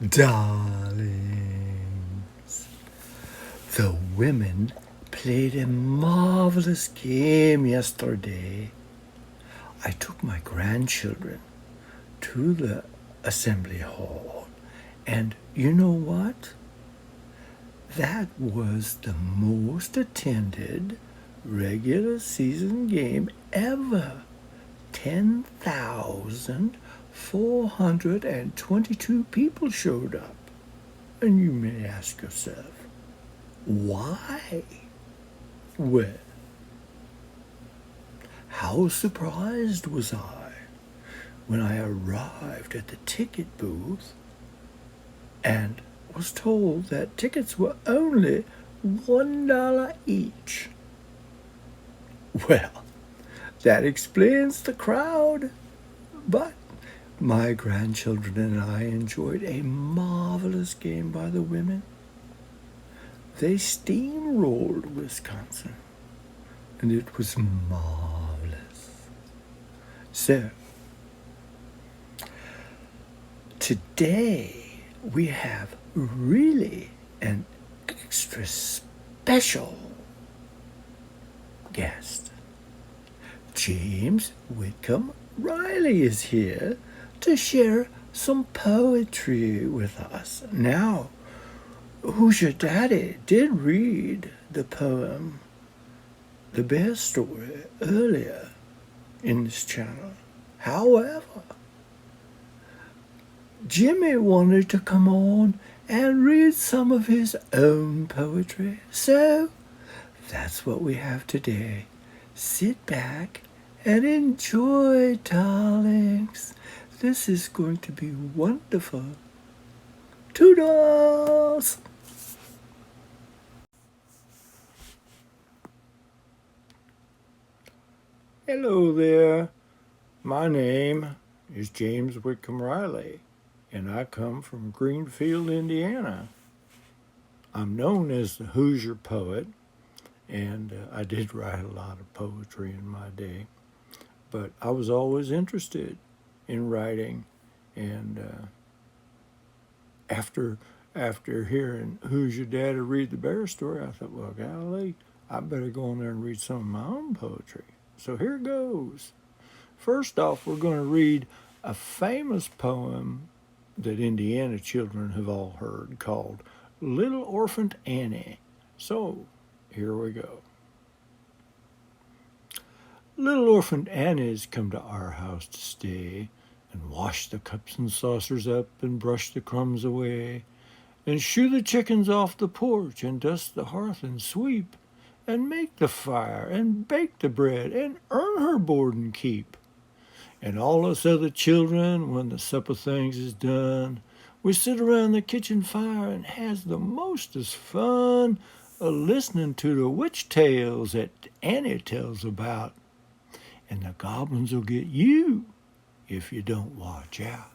Darlings, the women played a marvelous game yesterday. I took my grandchildren to the assembly hall, and you know what? That was the most attended regular season game ever. 10,422 people showed up. And you may ask yourself, why? Well, how surprised was I when I arrived at the ticket booth and was told that tickets were only $1 each. Well, that explains the crowd. But my grandchildren and I enjoyed a marvelous game by the women. They steamrolled Wisconsin, and it was marvelous. So, today we have really an extra special guest. James Whitcomb Riley is here to share some poetry with us. Now, Who's Your Daddy did read the poem, The Bear Story, earlier in this channel. However, Jimmy wanted to come on and read some of his own poetry. So, that's what we have today. Sit back and enjoy, darlings. This is going to be wonderful. Toodles! Hello there. My name is James Whitcomb Riley, and I come from Greenfield, Indiana. I'm known as the Hoosier Poet, and I did write a lot of poetry in my day. But I was always interested in writing, and after hearing Who's Your Daddy read the Bear Story, I thought, well, golly, I better go in there and read some of my own poetry. So here goes. First off, we're going to read a famous poem that Indiana children have all heard called Little Orphant Annie. So here we go. Little Orphant Annie's come to our house to stay, and wash the cups and saucers up and brush the crumbs away, and shoo the chickens off the porch and dust the hearth and sweep, and make the fire and bake the bread and earn her board and keep. And all us other children, when the supper things is done, we sit around the kitchen fire and has the mostest fun a-listening to the witch tales that Annie tells about. And the goblins will get you if you don't watch out.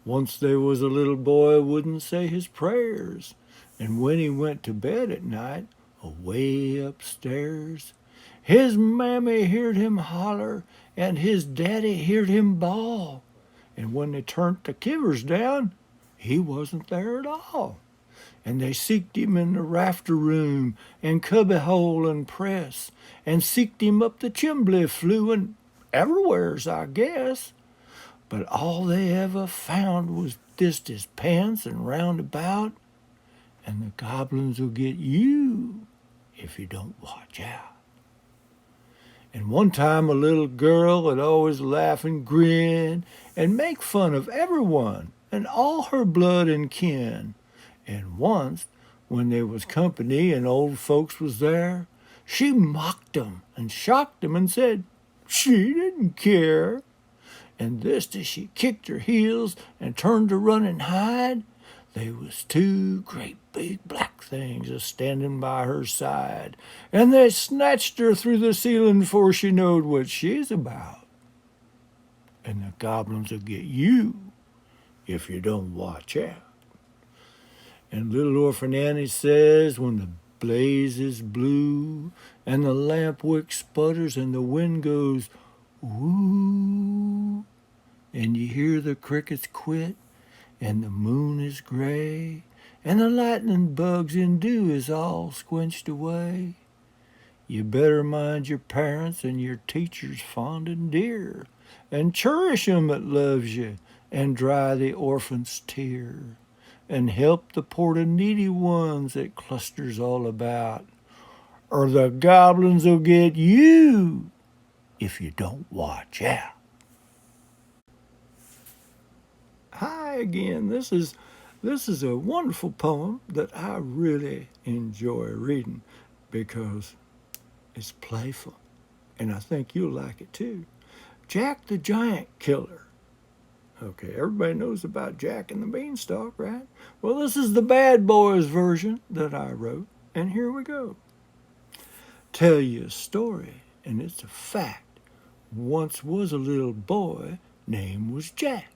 Once there was a little boy wouldn't say his prayers, and when he went to bed at night, away upstairs, his mammy heard him holler, and his daddy heard him bawl, and when they turned the kivers down, he wasn't there at all. And they seeked him in the rafter room, and cubby-hole and press, and seeked him up the chimbley flue, and everywheres, I guess. But all they ever found was just his pants and roundabout, and the goblins will get you if you don't watch out. And one time a little girl would always laugh and grin and make fun of everyone and all her blood and kin. And once, when there was company and old folks was there, she mocked 'em and shocked 'em and said she didn't care. And just as she kicked her heels and turned to run and hide, there was two great big black things a-standing by her side, and they snatched her through the ceiling 'fore she knowed what she's about. And the goblins will get you if you don't watch out. And little Orphan Annie says, when the blaze is blue, and the lamp wick sputters, and the wind goes woo, and you hear the crickets quit, and the moon is gray, and the lightning bugs in dew is all squinched away. You better mind your parents and your teachers fond and dear, and cherish 'em that loves you, and dry the orphan's tear, and help the poor and needy ones that clusters all about, or the goblins will get you if you don't watch out. Hi again. This is a wonderful poem that I really enjoy reading because it's playful, and I think you'll like it too. Jack the Giant Killer. Okay, everybody knows about Jack and the Beanstalk, right? Well, this is the Bad Boys version that I wrote, and here we go. Tell you a story, and it's a fact. Once was a little boy, name was Jack,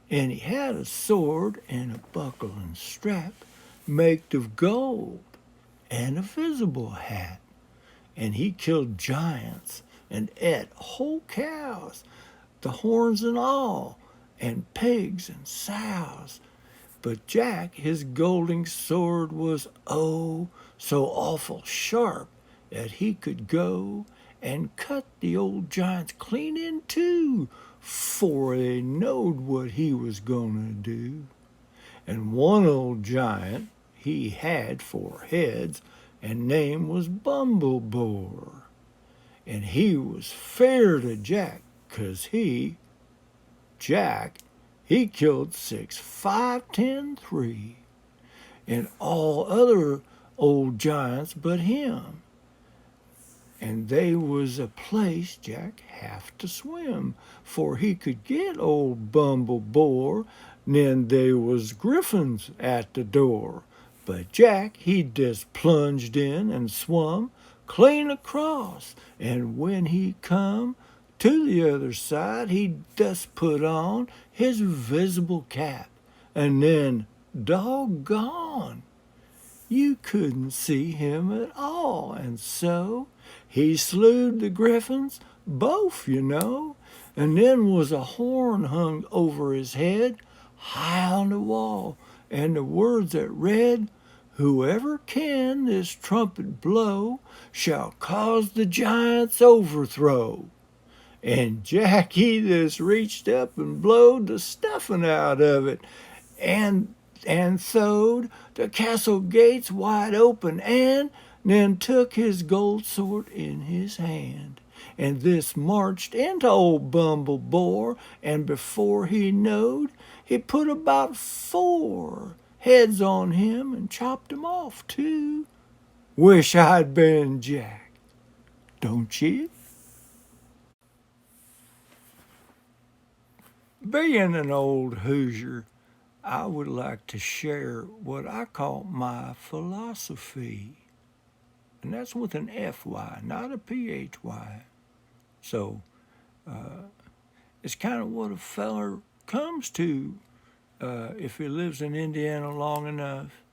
and he had a sword and a buckle and strap, made of gold, and a visible hat. And he killed giants and ate whole cows, the horns and all, and pigs and sows. But Jack, his golden sword was oh so awful sharp that he could go and cut the old giants clean in two, 'fore they knowed what he was gonna do. And one old giant he had 4 heads, and name was Bumblebore. And he was fair to Jack, 'cause Jack, he killed 6, 5, 10, 3, and all other old giants but him. And they was a place Jack have to swim, for he could get old Bumblebore, then they was griffins at the door. But Jack, he just plunged in and swum clean across, and when he come to the other side, he just put on his visible cap, and then, doggone, you couldn't see him at all, and so he slewed the griffins both, you know, and then was a horn hung over his head, high on the wall, and the words that read, "Whoever can this trumpet blow shall cause the giant's overthrow." And Jack, he just reached up and blowed the stuffing out of it, and throwed the castle gates wide open, and then took his gold sword in his hand, and this marched into old Bumblebore, and before he knowed, he put about 4 heads on him and chopped him off too. Wish I'd been Jack, don't you? Being an old Hoosier, I would like to share what I call my philosophy. And that's with an F-Y, not a P-H-Y. So it's kind of what a feller comes to if he lives in Indiana long enough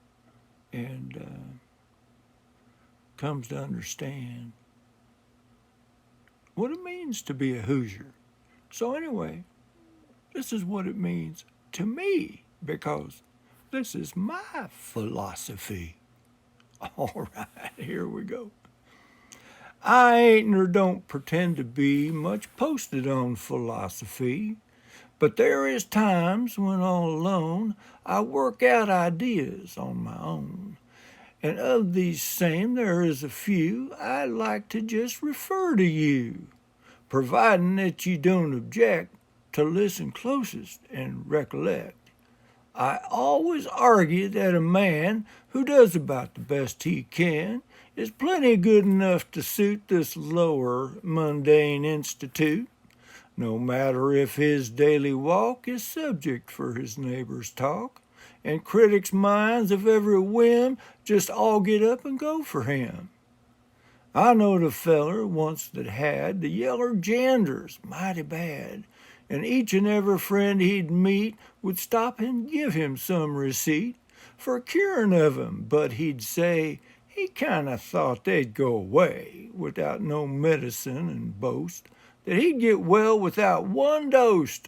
and comes to understand what it means to be a Hoosier. So anyway, this is what it means to me, because this is my philosophy. All right, here we go. I ain't nor don't pretend to be much posted on philosophy, but there is times when all alone I work out ideas on my own. And of these same there is a few I'd like to just refer to you, providing that you don't object to listen closest and recollect. I always argue that a man who does about the best he can is plenty good enough to suit this lower mundane institute, no matter if his daily walk is subject for his neighbor's talk, and critics' minds of every whim just all get up and go for him. I knowed a feller once that had the yeller janders mighty bad, and each and every friend he'd meet would stop and give him some receipt for curing of 'em, but he'd say he kinda thought they'd go away without no medicine, and boast that he'd get well without one dose.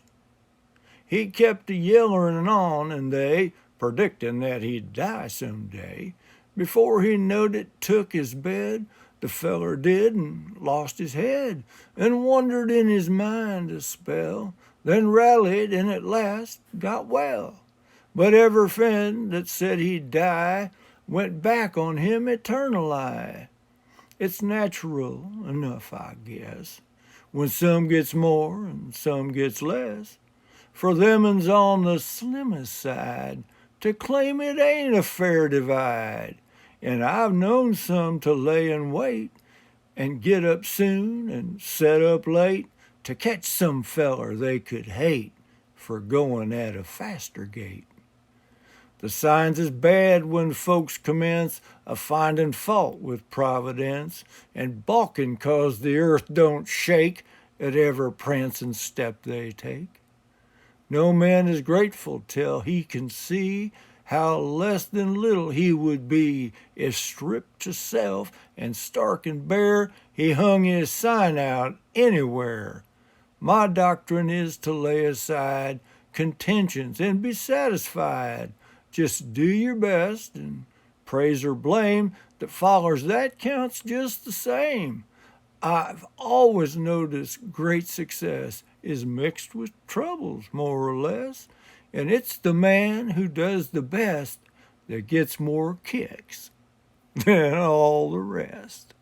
he kept a-yellerin' on, and they predicting that he'd die someday. Before he knowed it, took his bed, the feller did, and lost his head, and wandered in his mind a spell, then rallied and at last got well. But every friend that said he'd die went back on him eternally. It's natural enough, I guess, when some gets more and some gets less, for them uns on the slimmest side to claim it ain't a fair divide. And I've known some to lay and wait and get up soon and set up late to catch some feller they could hate for going at a faster gait. The signs is bad when folks commence a-finding fault with Providence and balking 'cause the earth don't shake at every prancing step they take. No man is grateful till he can see how less than little he would be if stripped to self and stark and bare he hung his sign out anywhere. My doctrine is to lay aside contentions and be satisfied. Just do your best, and praise or blame that follers that counts just the same. I've always noticed great success is mixed with troubles, more or less, and it's the man who does the best that gets more kicks than all the rest.